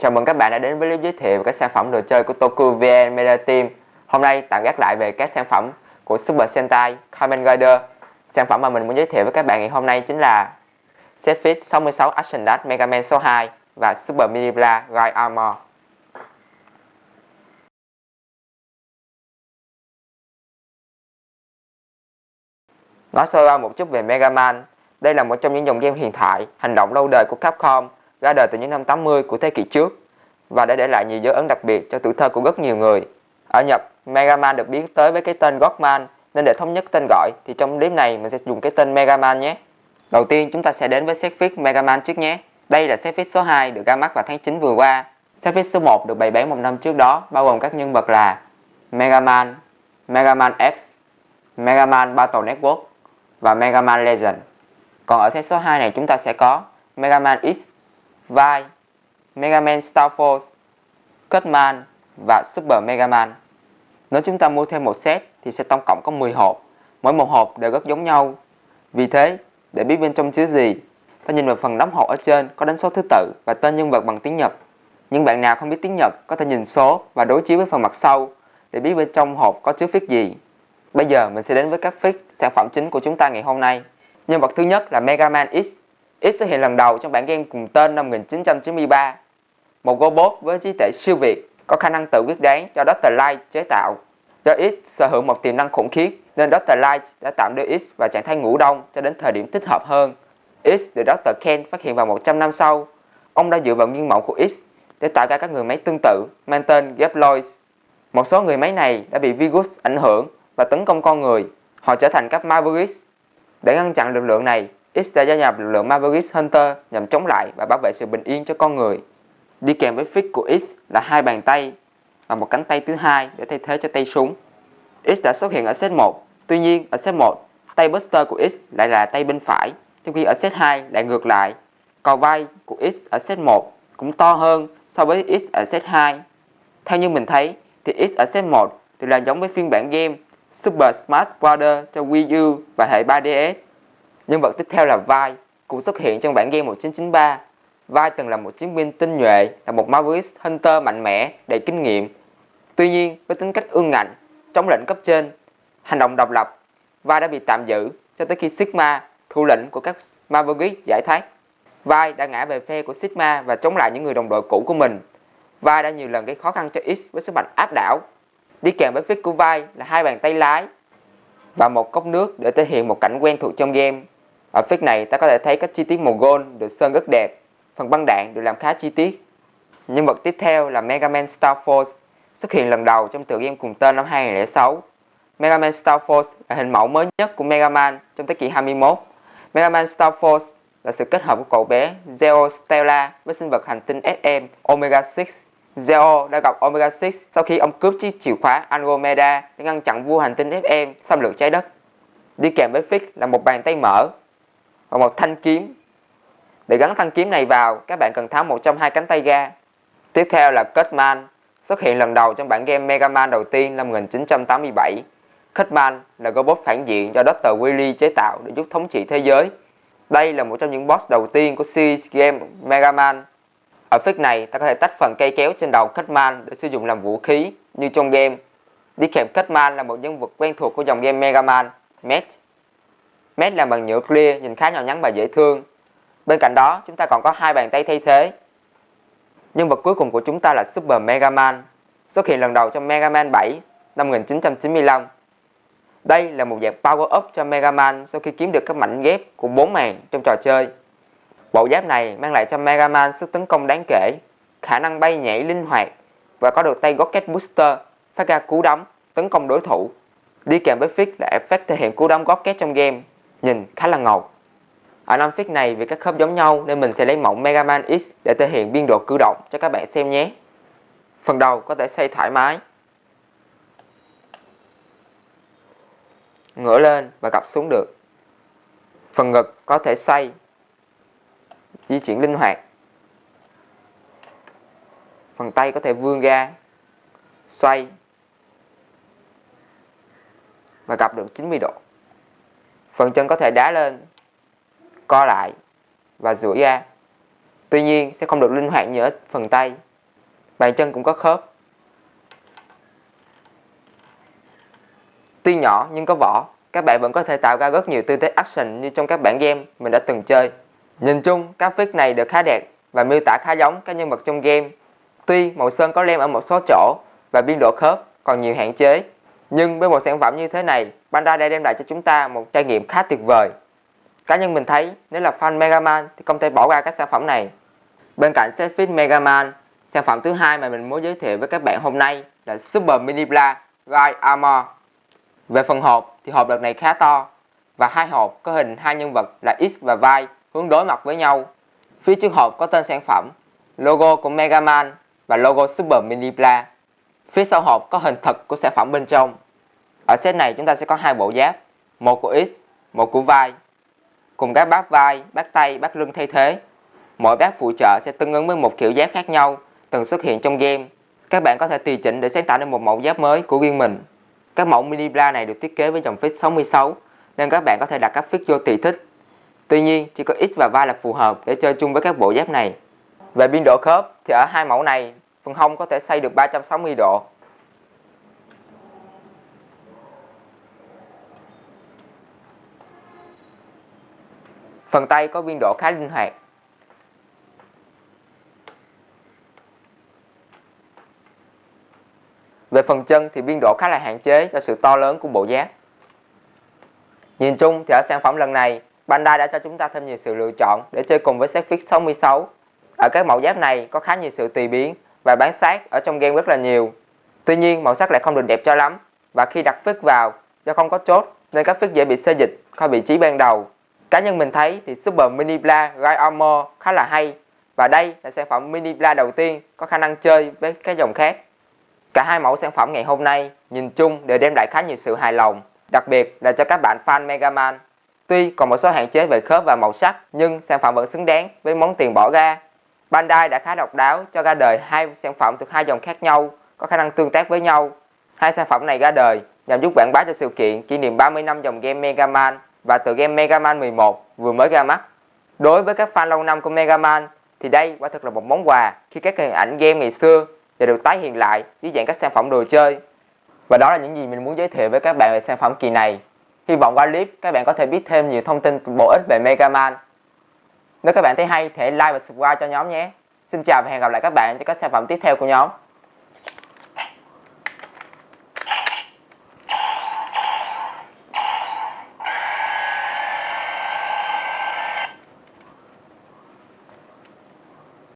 Chào mừng các bạn đã đến với clip giới thiệu về các sản phẩm đồ chơi của Tokyo VN Media Team. Hôm nay tạm gác lại về các sản phẩm của Super Sentai Kamen Rider. Sản phẩm mà mình muốn giới thiệu với các bạn ngày hôm nay chính là Setfit 66 Action Dash Mega Man số 2 và Super Mini Bla Ride Armor. Nói sơ qua một chút về Mega Man, đây là một trong những dòng game huyền thoại, hành động lâu đời của Capcom, ra đời từ những năm 80 của thế kỷ trước và đã để lại nhiều dấu ấn đặc biệt cho tuổi thơ của rất nhiều người. Ở Nhật, Mega Man được biến tới với cái tên Godman, nên để thống nhất tên gọi thì trong clip này mình sẽ dùng cái tên Mega Man nhé. Đầu tiên chúng ta sẽ đến với Setfit Mega Man trước nhé. Đây là Setfit số 2 được ra mắt vào tháng 9 vừa qua. Setfit số 1 được bày bán một năm trước đó, bao gồm các nhân vật là Mega Man, Mega Man X, Mega Man Battle Network và Mega Man Legend. Còn ở set số 2 này chúng ta sẽ có Mega Man X, Vi, Mega Man Star Force, Cutman và Super Mega Man. Nếu chúng ta mua thêm một set thì sẽ tổng cộng có 10 hộp, mỗi một hộp đều rất giống nhau. Vì thế, để biết bên trong chứa gì, ta nhìn vào phần đóng hộp ở trên có đánh số thứ tự và tên nhân vật bằng tiếng Nhật. Những bạn nào không biết tiếng Nhật có thể nhìn số và đối chiếu với phần mặt sau để biết bên trong hộp có chứa fix gì. Bây giờ mình sẽ đến với các fix sản phẩm chính của chúng ta ngày hôm nay. Nhân vật thứ nhất là Mega Man X. X xuất hiện lần đầu trong bản game cùng tên năm 1993. Một robot với trí tuệ siêu việt, có khả năng tự quyết đoán do Dr. Light chế tạo. Do X sở hữu một tiềm năng khủng khiếp nên Dr. Light đã tạm đưa X vào trạng thái ngủ đông cho đến thời điểm thích hợp hơn. X được Dr. Ken phát hiện vào 100 năm sau. Ông đã dựa vào nguyên mẫu của X để tạo ra các người máy tương tự mang tên Geploids. Một số người máy này đã bị virus ảnh hưởng và tấn công con người. Họ trở thành các Mavericks. Để ngăn chặn lực lượng này, X đã gia nhập lực lượng Mavericks Hunter nhằm chống lại và bảo vệ sự bình yên cho con người. Đi kèm với fix của X là hai bàn tay và một cánh tay thứ hai để thay thế cho tay súng. X đã xuất hiện ở set 1, tuy nhiên ở set 1, tay Buster của X lại là tay bên phải, trong khi ở set 2 lại ngược lại. Còn vai của X ở set 1 cũng to hơn so với X ở set 2. Theo như mình thấy thì X ở set 1 thì là giống với phiên bản game Super Smash Bros. Cho Wii U và hệ 3DS. Nhân vật tiếp theo là Vi, cũng xuất hiện trong bản game 1993. Vi từng là một chiến binh tinh nhuệ, là một Mavericks Hunter mạnh mẽ, đầy kinh nghiệm. Tuy nhiên, với tính cách ương ngạnh, chống lệnh cấp trên, hành động độc lập, Vi đã bị tạm giữ cho tới khi Sigma, thủ lĩnh của các Mavericks, giải thoát. Vi đã ngã về phe của Sigma và chống lại những người đồng đội cũ của mình. Vi đã nhiều lần gây khó khăn cho X với sức mạnh áp đảo. Đi kèm với fix của Vi là hai bàn tay lái và một cốc nước để thể hiện một cảnh quen thuộc trong game. Ở fix này ta có thể thấy các chi tiết màu gold được sơn rất đẹp, phần băng đạn được làm khá chi tiết. Nhân vật tiếp theo là Mega Man Star Force, xuất hiện lần đầu trong tựa game cùng tên năm 2006. Mega Man Star Force là hình mẫu mới nhất của Mega Man trong thế kỷ 21. Mega Man Star Force là sự kết hợp của cậu bé Zeo Stella với sinh vật hành tinh SM Omega 6. Zeo đã gặp Omega 6 sau khi ông cướp chiếc chìa khóa Andromeda để ngăn chặn vua hành tinh FM xâm lược trái đất. Đi kèm với fix là một bàn tay mở và một thanh kiếm. Để gắn thanh kiếm này vào, các bạn cần tháo một trong hai cánh tay ra. Tiếp theo là Cutman, xuất hiện lần đầu trong bản game Mega Man đầu tiên năm 1987. Cutman là robot phản diện do Dr. Wily chế tạo để giúp thống trị thế giới. Đây là một trong những boss đầu tiên của series game Mega Man. Ở fix này, ta có thể tách phần cây kéo trên đầu Cutman để sử dụng làm vũ khí như trong game. Đi kèm Cutman là một nhân vật quen thuộc của dòng game Mega Man, Met. Met làm bằng nhựa clear, nhìn khá nhỏ nhắn và dễ thương. Bên cạnh đó, chúng ta còn có hai bàn tay thay thế. Nhân vật cuối cùng của chúng ta là Super Mega Man, xuất hiện lần đầu trong Mega Man 7 năm 1995. Đây là một dạng power up cho Mega Man sau khi kiếm được các mảnh ghép của 4 màn trong trò chơi. Bộ giáp này mang lại cho Mega Man sức tấn công đáng kể, khả năng bay nhảy linh hoạt và có được tay Rocket Booster phát ra cú đấm tấn công đối thủ. Đi kèm với fix là effect thể hiện cú đấm Rocket trong game, nhìn khá là ngầu. Ở 5 fix này vì các khớp giống nhau nên mình sẽ lấy mẫu Mega Man X để thể hiện biên độ cử động cho các bạn xem nhé. Phần đầu có thể xoay thoải mái, ngửa lên và gập xuống được. Phần ngực có thể xoay, di chuyển linh hoạt. Phần tay có thể vươn ra, xoay và gập được 90 độ. Phần chân có thể đá lên, co lại và duỗi ra. Tuy nhiên sẽ không được linh hoạt như ở phần tay bàn chân cũng có khớp. Tuy nhỏ nhưng có vỏ, các bạn vẫn có thể tạo ra rất nhiều tư thế action như trong các bản game mình đã từng chơi. Nhìn chung, các fix này đều khá đẹp và miêu tả khá giống các nhân vật trong game. Tuy màu sơn có lem ở một số chỗ và biên độ khớp còn nhiều hạn chế, nhưng với một sản phẩm như thế này, Bandai đã đem lại cho chúng ta một trải nghiệm khá tuyệt vời. Cá nhân mình thấy, nếu là fan Mega Man thì không thể bỏ qua các sản phẩm này. Bên cạnh set fix Mega Man, sản phẩm thứ hai mà mình muốn giới thiệu với các bạn hôm nay là Super Mini Blast Ride Armor. Về phần hộp thì hộp đợt này khá to và hai hộp có hình hai nhân vật là X và Y hướng đối mặt với nhau. Phía trước hộp có tên sản phẩm, logo của Mega Man và logo Super Mini Blast. Phía sau hộp có hình thật của sản phẩm bên trong. Ở set này chúng ta sẽ có hai bộ giáp, một của X, một của Y, cùng các bát vai, bát tay, bát lưng thay thế. Mỗi bát phụ trợ sẽ tương ứng với một kiểu giáp khác nhau từng xuất hiện trong game. Các bạn có thể tùy chỉnh để sáng tạo nên một mẫu giáp mới của riêng mình. Các mẫu Mini Blast này được thiết kế với dòng fix 66 nên các bạn có thể đặt các fix vô tùy thích. Tuy nhiên, chỉ có X và Y là phù hợp để chơi chung với các bộ giáp này. Về biên độ khớp thì ở hai mẫu này, phần hông có thể xoay được 360 độ. Phần tay có biên độ khá linh hoạt. Về phần chân thì biên độ khá là hạn chế do sự to lớn của bộ giáp. Nhìn chung thì ở sản phẩm lần này, Bandai đã cho chúng ta thêm nhiều sự lựa chọn để chơi cùng với set fix 66. Ở các mẫu giáp này có khá nhiều sự tùy biến và bán sát ở trong game rất là nhiều. Tuy nhiên màu sắc lại không được đẹp cho lắm và khi đặt fix vào do không có chốt nên các fix dễ bị xê dịch khỏi vị trí ban đầu. Cá nhân mình thấy thì Super Mini Blast Ride Armor khá là hay và đây là sản phẩm Mini Blast đầu tiên có khả năng chơi với các dòng khác. Cả hai mẫu sản phẩm ngày hôm nay nhìn chung đều đem lại khá nhiều sự hài lòng, đặc biệt là cho các bạn fan Mega Man. Tuy còn một số hạn chế về khớp và màu sắc nhưng sản phẩm vẫn xứng đáng với món tiền bỏ ra. Bandai đã khá độc đáo cho ra đời hai sản phẩm từ hai dòng khác nhau có khả năng tương tác với nhau. Hai sản phẩm này ra đời nhằm giúp quảng bá cho sự kiện kỷ niệm 30 năm dòng game Mega Man và tựa game Mega Man 11 vừa mới ra mắt. Đối với các fan lâu năm của Mega Man thì đây quả thực là một món quà khi các hình ảnh game ngày xưa để được tái hiện lại dưới dạng các sản phẩm đồ chơi. Và đó là những gì mình muốn giới thiệu với các bạn về sản phẩm kỳ này. Hy vọng qua clip các bạn có thể biết thêm nhiều thông tin bổ ích về Mega Man. Nếu các bạn thấy hay thì hãy like và subscribe cho nhóm nhé. Xin chào và hẹn gặp lại các bạn trong các sản phẩm tiếp theo của nhóm.